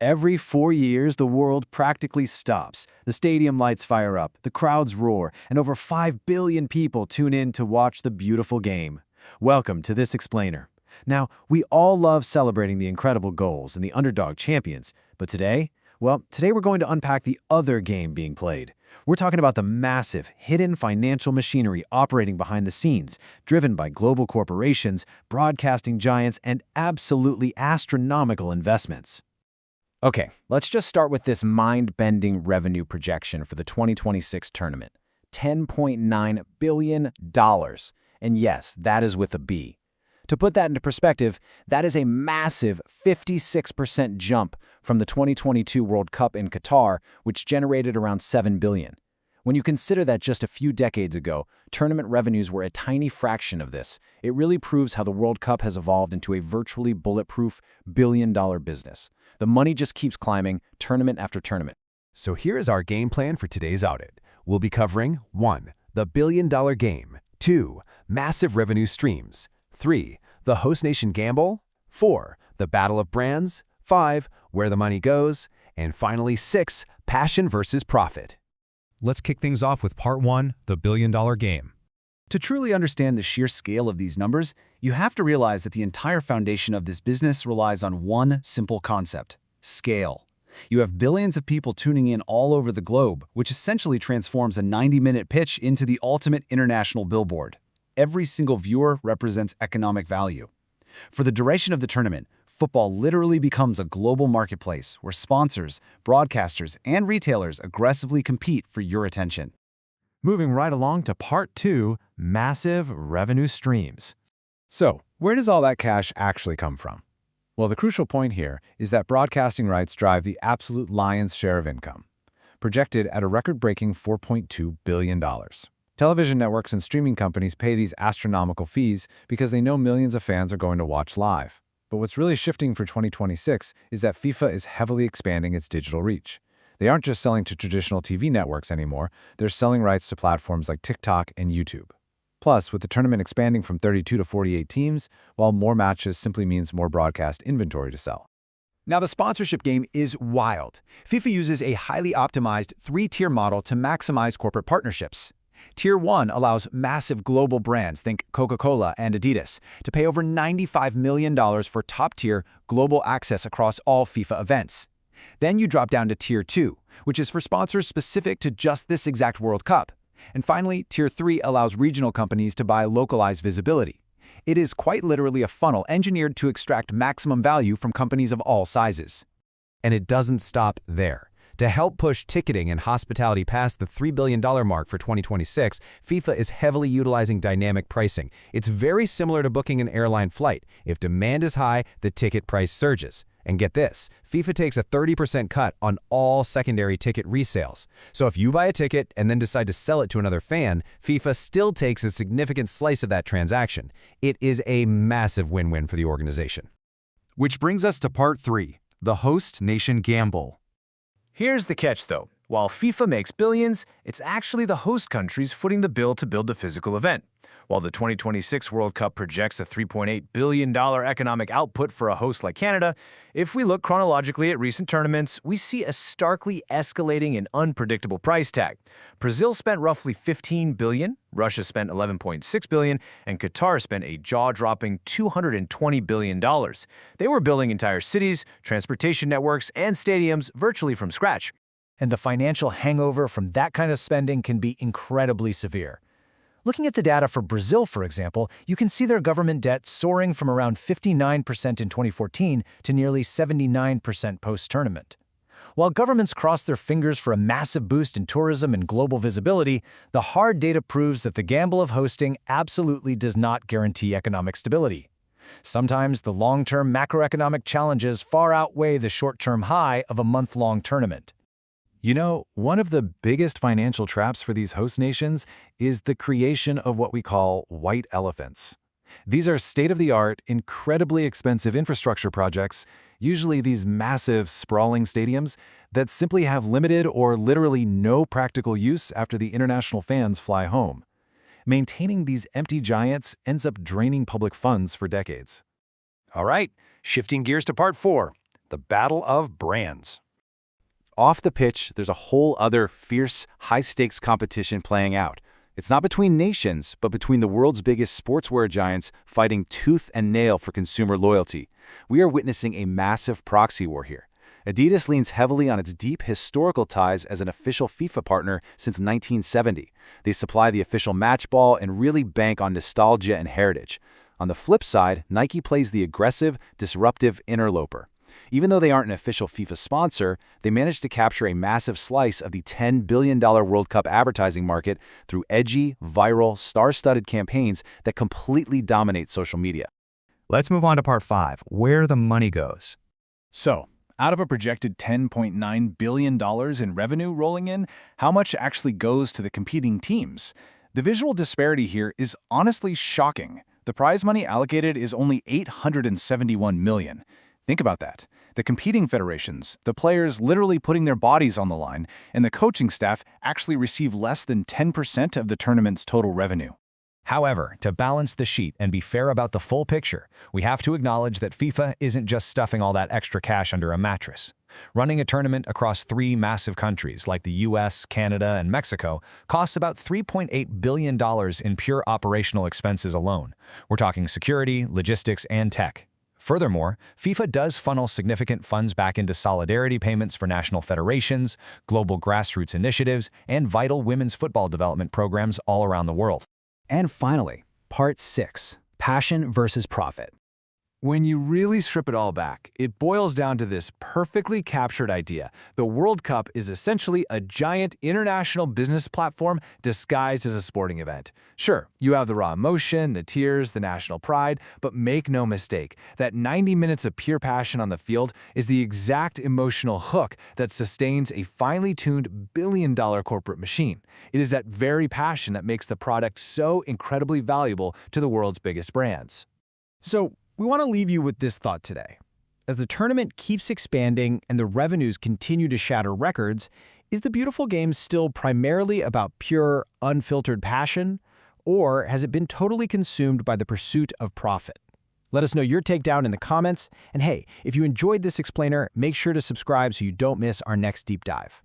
Every 4 years, the world practically stops. The stadium lights fire up, the crowds roar, and over 5 billion people tune in to watch the beautiful game. Welcome to This Explainer. Now, we all love celebrating the incredible goals and the underdog champions, but today we're going to unpack the other game being played. We're talking about the massive, hidden financial machinery operating behind the scenes, driven by global corporations, broadcasting giants, and absolutely astronomical investments. Okay, let's just start with this mind-bending revenue projection for the 2026 tournament. $10.9 billion. And yes, that is with a B. To put that into perspective, that is a massive 56% jump from the 2022 World Cup in Qatar, which generated around $7 billion. When you consider that just a few decades ago, tournament revenues were a tiny fraction of this, it really proves how the World Cup has evolved into a virtually bulletproof billion-dollar business. The money just keeps climbing, tournament after tournament. So here is our game plan for today's audit. We'll be covering 1. The billion-dollar game. 2. Massive revenue streams. 3. The host nation gamble. 4. The battle of brands. 5. Where the money goes. And finally, 6. Passion versus profit. Let's kick things off with Part 1, the billion-dollar game. To truly understand the sheer scale of these numbers, you have to realize that the entire foundation of this business relies on one simple concept: scale. You have billions of people tuning in all over the globe, which essentially transforms a 90-minute pitch into the ultimate international billboard. Every single viewer represents economic value. For the duration of the tournament, football literally becomes a global marketplace where sponsors, broadcasters, and retailers aggressively compete for your attention. Moving right along to Part 2, massive revenue streams. So, where does all that cash actually come from? Well, the crucial point here is that broadcasting rights drive the absolute lion's share of income, projected at a record-breaking $4.2 billion. Television networks and streaming companies pay these astronomical fees because they know millions of fans are going to watch live. But what's really shifting for 2026 is that FIFA is heavily expanding its digital reach. They aren't just selling to traditional TV networks anymore, they're selling rights to platforms like TikTok and YouTube. Plus, with the tournament expanding from 32 to 48 teams, while more matches simply means more broadcast inventory to sell. Now, the sponsorship game is wild. FIFA uses a highly optimized 3-tier model to maximize corporate partnerships. Tier 1 allows massive global brands, think Coca-Cola and Adidas, to pay over $95 million for top-tier global access across all FIFA events. Then you drop down to Tier 2, which is for sponsors specific to just this exact World Cup. And finally, Tier 3 allows regional companies to buy localized visibility. It is quite literally a funnel engineered to extract maximum value from companies of all sizes. And it doesn't stop there. To help push ticketing and hospitality past the $3 billion mark for 2026, FIFA is heavily utilizing dynamic pricing. It's very similar to booking an airline flight. If demand is high, the ticket price surges. And get this, FIFA takes a 30% cut on all secondary ticket resales. So if you buy a ticket and then decide to sell it to another fan, FIFA still takes a significant slice of that transaction. It is a massive win-win for the organization. Which brings us to Part 3, the host nation gamble. Here's the catch, though. While FIFA makes billions, it's actually the host countries footing the bill to build the physical event. While the 2026 World Cup projects a $3.8 billion economic output for a host like Canada, if we look chronologically at recent tournaments, we see a starkly escalating and unpredictable price tag. Brazil spent roughly $15 billion, Russia spent $11.6 billion, and Qatar spent a jaw-dropping $220 billion. They were building entire cities, transportation networks, and stadiums virtually from scratch. And the financial hangover from that kind of spending can be incredibly severe. Looking at the data for Brazil, for example, you can see their government debt soaring from around 59% in 2014 to nearly 79% post-tournament. While governments cross their fingers for a massive boost in tourism and global visibility, the hard data proves that the gamble of hosting absolutely does not guarantee economic stability. Sometimes the long-term macroeconomic challenges far outweigh the short-term high of a month-long tournament. You know, one of the biggest financial traps for these host nations is the creation of what we call white elephants. These are state-of-the-art, incredibly expensive infrastructure projects, usually these massive, sprawling stadiums that simply have limited or literally no practical use after the international fans fly home. Maintaining these empty giants ends up draining public funds for decades. All right, shifting gears to Part 4, the battle of brands. Off the pitch, there's a whole other fierce, high-stakes competition playing out. It's not between nations, but between the world's biggest sportswear giants fighting tooth and nail for consumer loyalty. We are witnessing a massive proxy war here. Adidas leans heavily on its deep historical ties as an official FIFA partner since 1970. They supply the official match ball and really bank on nostalgia and heritage. On the flip side, Nike plays the aggressive, disruptive interloper. Even though they aren't an official FIFA sponsor, they managed to capture a massive slice of the $10 billion World Cup advertising market through edgy, viral, star-studded campaigns that completely dominate social media. Let's move on to part 5, where the money goes. So, out of a projected $10.9 billion in revenue rolling in, how much actually goes to the competing teams? The visual disparity here is honestly shocking. The prize money allocated is only $871 million. Think about that. The competing federations, the players literally putting their bodies on the line, and the coaching staff actually receive less than 10% of the tournament's total revenue. However, to balance the sheet and be fair about the full picture, we have to acknowledge that FIFA isn't just stuffing all that extra cash under a mattress. Running a tournament across 3 massive countries like the US, Canada, and Mexico costs about $3.8 billion in pure operational expenses alone. We're talking security, logistics, and tech. Furthermore, FIFA does funnel significant funds back into solidarity payments for national federations, global grassroots initiatives, and vital women's football development programs all around the world. And finally, part 6, passion versus profit. When you really strip it all back, it boils down to this perfectly captured idea. The World Cup is essentially a giant international business platform disguised as a sporting event. Sure, you have the raw emotion, the tears, the national pride, but make no mistake, that 90 minutes of pure passion on the field is the exact emotional hook that sustains a finely tuned billion-dollar corporate machine. It is that very passion that makes the product so incredibly valuable to the world's biggest brands. So, we want to leave you with this thought today. As the tournament keeps expanding and the revenues continue to shatter records, is the beautiful game still primarily about pure, unfiltered passion, or has it been totally consumed by the pursuit of profit? Let us know your take down in the comments, and hey, if you enjoyed this explainer, make sure to subscribe so you don't miss our next deep dive.